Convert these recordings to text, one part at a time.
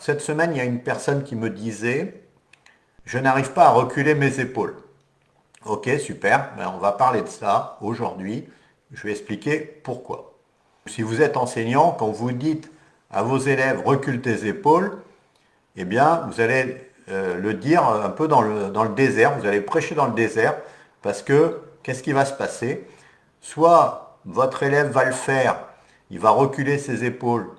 cette semaine, il y a une personne qui me disait, je n'arrive pas à reculer mes épaules. Ok, super, ben, on va parler de ça aujourd'hui. Je vais expliquer pourquoi. Si vous êtes enseignant, quand vous dites à vos élèves recule tes épaules, eh bien, vous allez le dire un peu dans le désert, vous allez prêcher dans le désert, parce que qu'est-ce qui va se passer? Soit votre élève va le faire, il va reculer ses épaules,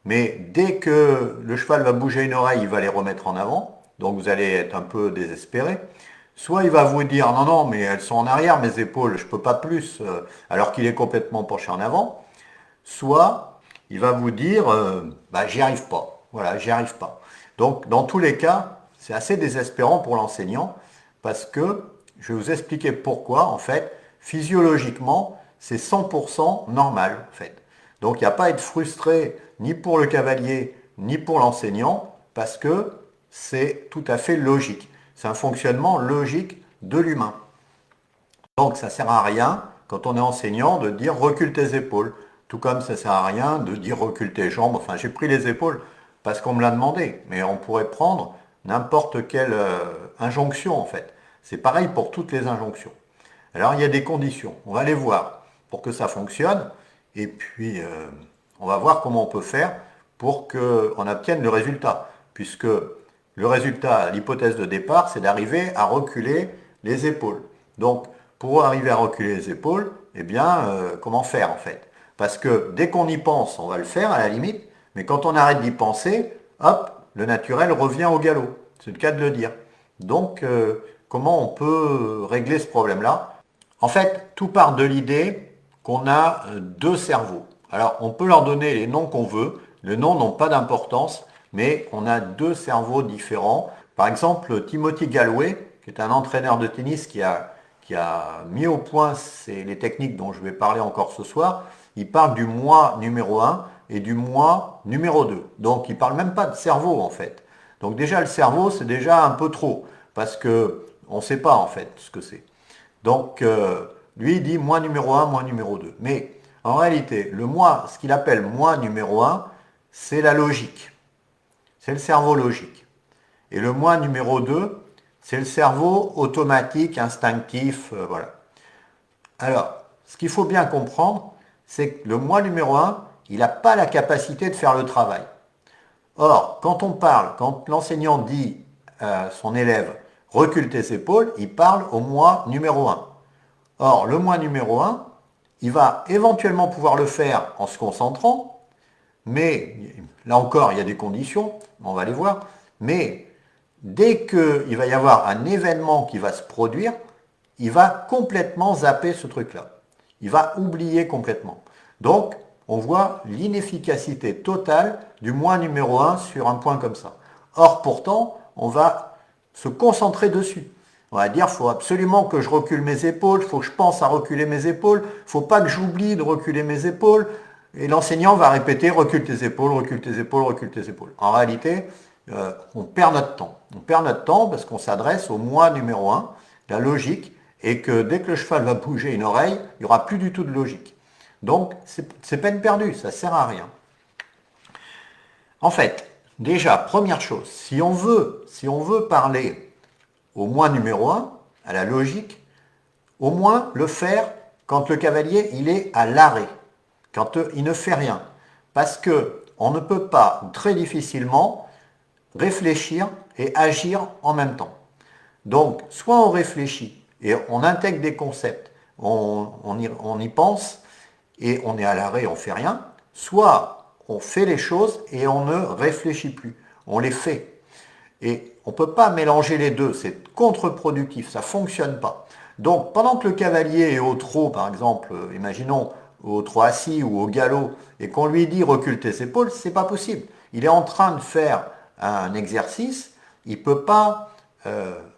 mais dès que le cheval va bouger une oreille, il va les remettre en avant, donc vous allez être un peu désespéré. Soit il va vous dire non, non, mais elles sont en arrière, mes épaules, je ne peux pas plus, alors qu'il est complètement penché en avant. Soit il va vous dire bah, j'y arrive pas. Voilà, j'y arrive pas. Donc dans tous les cas, c'est assez désespérant pour l'enseignant parce que je vais vous expliquer pourquoi en fait, physiologiquement, c'est 100% normal en fait. Donc il n'y a pas à être frustré ni pour le cavalier ni pour l'enseignant parce que c'est tout à fait logique. C'est un fonctionnement logique de l'humain. Donc ça ne sert à rien, quand on est enseignant, de dire recule tes épaules. Tout comme ça ne sert à rien de dire recule tes jambes. Enfin, j'ai pris les épaules parce qu'on me l'a demandé. Mais on pourrait prendre n'importe quelle injonction en fait. C'est pareil pour toutes les injonctions. Alors il y a des conditions. On va les voir pour que ça fonctionne. Et puis on va voir comment on peut faire pour qu'on obtienne le résultat. Puisque le résultat, l'hypothèse de départ, c'est d'arriver à reculer les épaules. Donc, pour arriver à reculer les épaules, eh bien, comment faire en fait? Parce que dès qu'on y pense, on va le faire à la limite, mais quand on arrête d'y penser, hop, le naturel revient au galop. C'est le cas de le dire. Donc, comment on peut régler ce problème-là? En fait, tout part de l'idée qu'on a deux cerveaux. Alors, on peut leur donner les noms qu'on veut. Les noms n'ont pas d'importance, mais on a deux cerveaux différents. Par exemple, Timothy Gallwey, qui est un entraîneur de tennis qui a mis au point les techniques dont je vais parler encore ce soir, il parle du moi numéro un et du moi numéro 2. Donc, il ne parle même pas de cerveau, en fait. Donc, déjà, le cerveau, c'est déjà un peu trop, parce qu'on ne sait pas, en fait, ce que c'est. Donc, lui, il dit moi numéro un, moi numéro 2. Mais en réalité, le moi, ce qu'il appelle moi numéro un, c'est la logique. C'est le cerveau logique. Et le moi numéro 2, c'est le cerveau automatique, instinctif, voilà. Alors, ce qu'il faut bien comprendre, c'est que le moi numéro un, il n'a pas la capacité de faire le travail. Or, quand on parle, quand l'enseignant dit à son élève recule tes épaules, il parle au moi numéro un. Or, le moi numéro un, il va éventuellement pouvoir le faire en se concentrant, mais là encore, il y a des conditions, on va les voir, mais dès qu'il va y avoir un événement qui va se produire, il va complètement zapper ce truc-là. Il va oublier complètement. Donc, on voit l'inefficacité totale du moi numéro un sur un point comme ça. Or, pourtant, on va se concentrer dessus. On va dire, il faut absolument que je recule mes épaules, il faut que je pense à reculer mes épaules, il ne faut pas que j'oublie de reculer mes épaules. Et l'enseignant va répéter, recule tes épaules, recule tes épaules, recule tes épaules. En réalité, on perd notre temps. On perd notre temps parce qu'on s'adresse au moi numéro un, la logique, et que dès que le cheval va bouger une oreille, il n'y aura plus du tout de logique. Donc, c'est peine perdue, ça ne sert à rien. En fait, déjà, première chose, si on veut parler au moi numéro un, à la logique, au moins le faire quand le cavalier il est à l'arrêt, quand il ne fait rien. Parce que on ne peut pas très difficilement réfléchir et agir en même temps. Donc, soit on réfléchit et on intègre des concepts, on y pense et on est à l'arrêt, on ne fait rien, soit on fait les choses et on ne réfléchit plus, on les fait. Et on ne peut pas mélanger les deux, c'est contre-productif, ça ne fonctionne pas. Donc pendant que le cavalier est au trot, par exemple, imaginons au trot assis ou au galop, et qu'on lui dit recule tes épaules, c'est pas possible. Il est en train de faire un exercice, il ne peut pas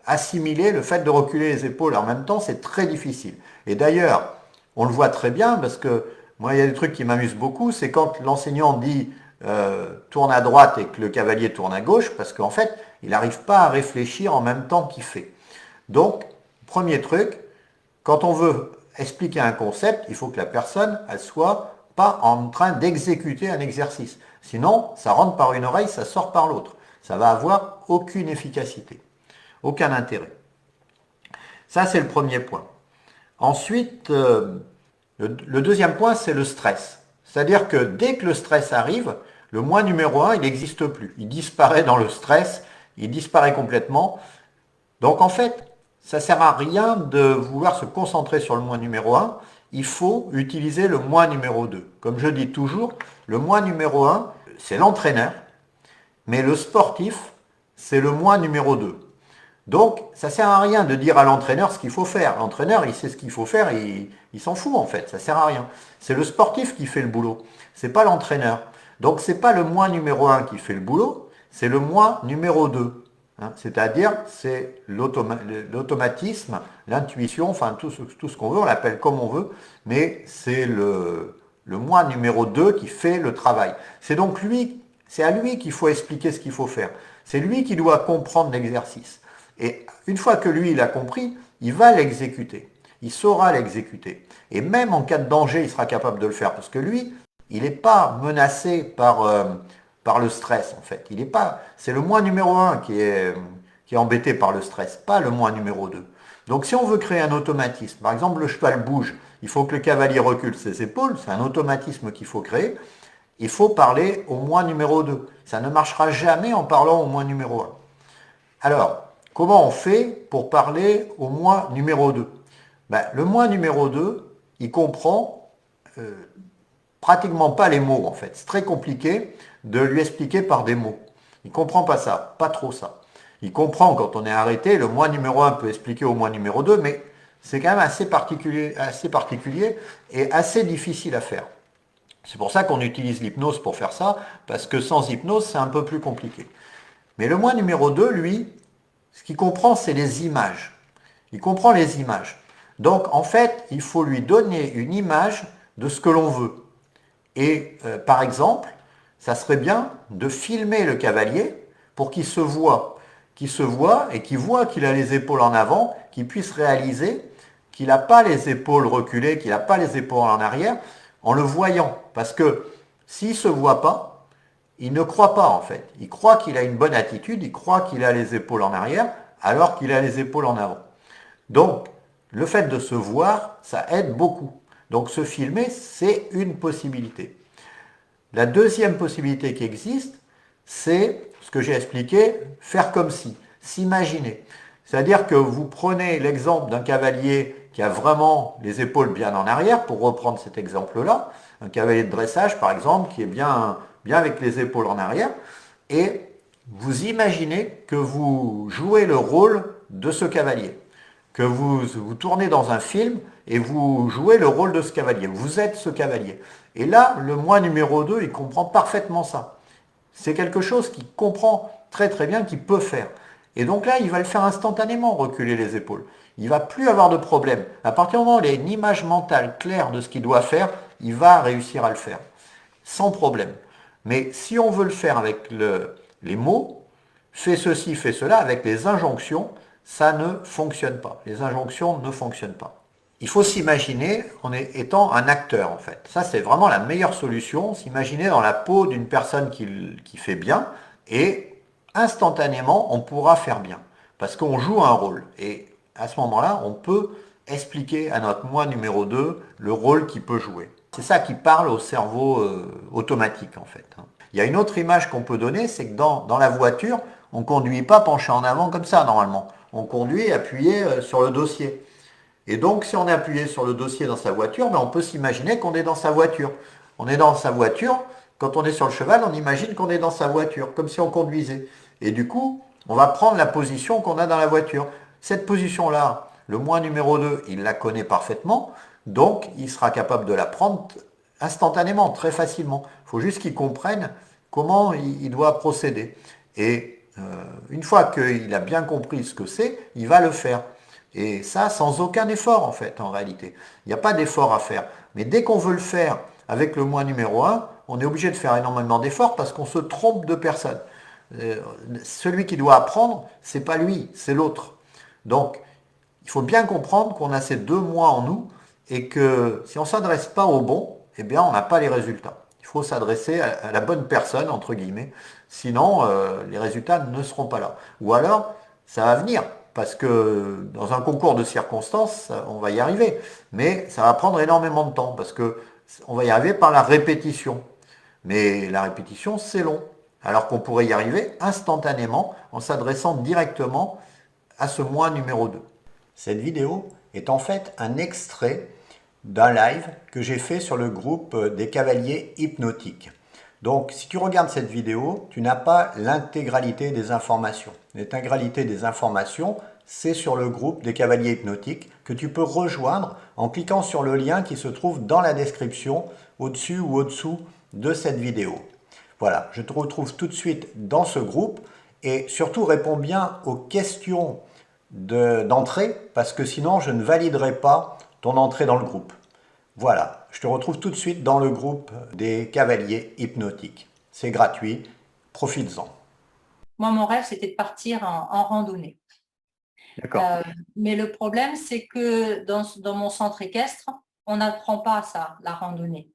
assimiler le fait de reculer les épaules en même temps, c'est très difficile. Et d'ailleurs, on le voit très bien parce que moi, il y a des trucs qui m'amusent beaucoup, c'est quand l'enseignant dit tourne à droite et que le cavalier tourne à gauche, parce qu'en fait, il n'arrive pas à réfléchir en même temps qu'il fait. Donc, premier truc, quand on veut expliquer un concept, il faut que la personne, elle soit pas en train d'exécuter un exercice. Sinon, ça rentre par une oreille, ça sort par l'autre. Ça va avoir aucune efficacité, aucun intérêt. Ça, c'est le premier point. Ensuite, le deuxième point, c'est le stress. C'est-à-dire que dès que le stress arrive, le moi numéro un, il n'existe plus. Il disparaît dans le stress, il disparaît complètement. Donc en fait, ça ne sert à rien de vouloir se concentrer sur le moi numéro un. Il faut utiliser le moi numéro 2. Comme je dis toujours, le moi numéro un, c'est l'entraîneur, mais le sportif, c'est le moi numéro 2. Donc, ça ne sert à rien de dire à l'entraîneur ce qu'il faut faire. L'entraîneur, il sait ce qu'il faut faire et il s'en fout en fait. Ça ne sert à rien. C'est le sportif qui fait le boulot. Ce n'est pas l'entraîneur. Donc, ce n'est pas le moi numéro un qui fait le boulot, c'est le moi numéro 2. Hein, c'est-à-dire, c'est l'automatisme, l'intuition, enfin tout ce qu'on veut, on l'appelle comme on veut, mais c'est le moi numéro 2 qui fait le travail. C'est donc lui, c'est à lui qu'il faut expliquer ce qu'il faut faire. C'est lui qui doit comprendre l'exercice. Et une fois que lui, il a compris, il va l'exécuter. Il saura l'exécuter. Et même en cas de danger, il sera capable de le faire. Parce que lui, il n'est pas menacé par le stress, en fait. C'est le moi numéro un qui est embêté par le stress, pas le moi numéro 2. Donc si on veut créer un automatisme, par exemple le cheval bouge, il faut que le cavalier recule ses épaules, c'est un automatisme qu'il faut créer, il faut parler au moi numéro 2. Ça ne marchera jamais en parlant au moi numéro 1. Alors, comment on fait pour parler au moi numéro 2? Le moi numéro 2, il comprend pratiquement pas les mots en fait. C'est très compliqué de lui expliquer par des mots. Il ne comprend pas ça, pas trop ça. Il comprend quand on est arrêté, le moi numéro 1 peut expliquer au moi numéro 2, mais c'est quand même assez particulier et assez difficile à faire. C'est pour ça qu'on utilise l'hypnose pour faire ça, parce que sans hypnose, c'est un peu plus compliqué. Mais le moi numéro 2, lui, ce qu'il comprend, c'est les images. Il comprend les images. Donc, en fait, il faut lui donner une image de ce que l'on veut. Et par exemple, ça serait bien de filmer le cavalier pour qu'il se voit et qu'il voit qu'il a les épaules en avant, qu'il puisse réaliser qu'il n'a pas les épaules reculées, qu'il n'a pas les épaules en arrière, en le voyant. Parce que s'il ne se voit pas, il ne croit pas en fait. Il croit qu'il a une bonne attitude, il croit qu'il a les épaules en arrière, alors qu'il a les épaules en avant. Donc, le fait de se voir, ça aide beaucoup. Donc, se filmer, c'est une possibilité. La deuxième possibilité qui existe, c'est ce que j'ai expliqué, faire comme si, s'imaginer. C'est-à-dire que vous prenez l'exemple d'un cavalier qui a vraiment les épaules bien en arrière, pour reprendre cet exemple-là, un cavalier de dressage par exemple, qui est bien avec les épaules en arrière, et vous imaginez que vous jouez le rôle de ce cavalier, que vous tournez dans un film et vous jouez le rôle de ce cavalier, vous êtes ce cavalier. Et là, le moi numéro 2, il comprend parfaitement ça. C'est quelque chose qu'il comprend très très bien, qu'il peut faire. Et donc là, il va le faire instantanément, reculer les épaules. Il ne va plus avoir de problème. À partir du moment où il a une image mentale claire de ce qu'il doit faire, il va réussir à le faire. Sans problème. Mais si on veut le faire avec les mots, fais ceci, fais cela, avec les injonctions, ça ne fonctionne pas. Les injonctions ne fonctionnent pas. Il faut s'imaginer en étant un acteur en fait. Ça c'est vraiment la meilleure solution, s'imaginer dans la peau d'une personne qui fait bien et instantanément on pourra faire bien. Parce qu'on joue un rôle et à ce moment-là on peut expliquer à notre moi numéro 2 le rôle qu'il peut jouer. C'est ça qui parle au cerveau automatique en fait. Il y a une autre image qu'on peut donner, c'est que dans la voiture, on ne conduit pas penché en avant comme ça normalement. On conduit appuyé sur le dossier. Et donc, si on est appuyé sur le dossier dans sa voiture, on peut s'imaginer qu'on est dans sa voiture. On est dans sa voiture, quand on est sur le cheval, on imagine qu'on est dans sa voiture, comme si on conduisait. Et du coup, on va prendre la position qu'on a dans la voiture. Cette position-là, le moi numéro 2, il la connaît parfaitement, donc il sera capable de la prendre instantanément, très facilement. Il faut juste qu'il comprenne comment il doit procéder. Et une fois qu'il a bien compris ce que c'est, il va le faire. Et ça, sans aucun effort, en fait, en réalité. Il n'y a pas d'effort à faire. Mais dès qu'on veut le faire avec le moi numéro 1, on est obligé de faire énormément d'efforts parce qu'on se trompe de personne. Celui qui doit apprendre, c'est pas lui, c'est l'autre. Donc, il faut bien comprendre qu'on a ces deux moi en nous et que si on ne s'adresse pas au bon, eh bien, on n'a pas les résultats. Il faut s'adresser à la bonne personne, entre guillemets, sinon les résultats ne seront pas là. Ou alors, ça va venir, parce que dans un concours de circonstances, on va y arriver. Mais ça va prendre énormément de temps, parce que on va y arriver par la répétition. Mais la répétition, c'est long. Alors qu'on pourrait y arriver instantanément en s'adressant directement à ce moi numéro 2. Cette vidéo est en fait un extrait d'un live que j'ai fait sur le groupe des cavaliers hypnotiques. Donc si tu regardes cette vidéo, tu n'as pas l'intégralité des informations. L'intégralité des informations, c'est sur le groupe des cavaliers hypnotiques que tu peux rejoindre en cliquant sur le lien qui se trouve dans la description, au-dessus ou au-dessous de cette vidéo. Voilà, je te retrouve tout de suite dans ce groupe et surtout réponds bien aux questions d'entrée parce que sinon je ne validerai pas ton entrée dans le groupe. Voilà, je te retrouve tout de suite dans le groupe des cavaliers hypnotiques. C'est gratuit, profites-en. Moi, mon rêve, c'était de partir en randonnée. D'accord. Mais le problème, c'est que dans mon centre équestre, on n'apprend pas ça, la randonnée.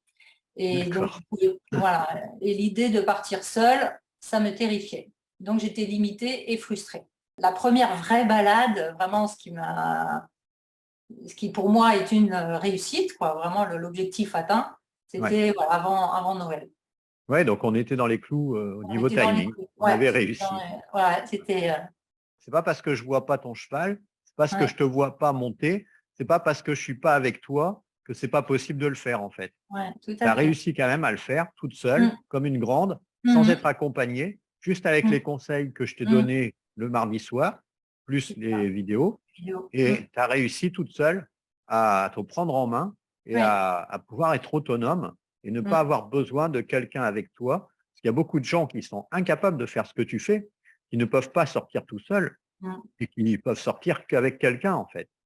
Et donc, voilà. Et l'idée de partir seule, ça me terrifiait. Donc, j'étais limitée et frustrée. La première vraie balade, vraiment, ce qui pour moi est une réussite, quoi, vraiment l'objectif atteint, c'était voilà, avant Noël. Ouais, donc on était dans les clous au On niveau était dans les timing. clous. On Ouais, avait c'était réussi. voilà, c'était C'est pas parce que je vois pas ton cheval, c'est parce que ouais, je te vois pas monter, c'est pas parce que je suis pas avec toi que c'est pas possible de le faire en fait. ouais, tout Tu as à fait. réussi quand même à le faire toute seule, Mm, comme une grande, sans être mhm, accompagnée, juste avec mm, les conseils que je t'ai mm. donnés le mardi soir, plus C'est ça, les vidéos, vidéo. Mm. et tu as réussi toute seule à te prendre en main et Ouais. à pouvoir être autonome et ne pas Mm, avoir besoin de quelqu'un avec toi. Parce qu'il y a beaucoup de gens qui sont incapables de faire ce que tu fais, qui ne peuvent pas sortir tout seuls mm. et qui peuvent sortir qu'avec quelqu'un en fait.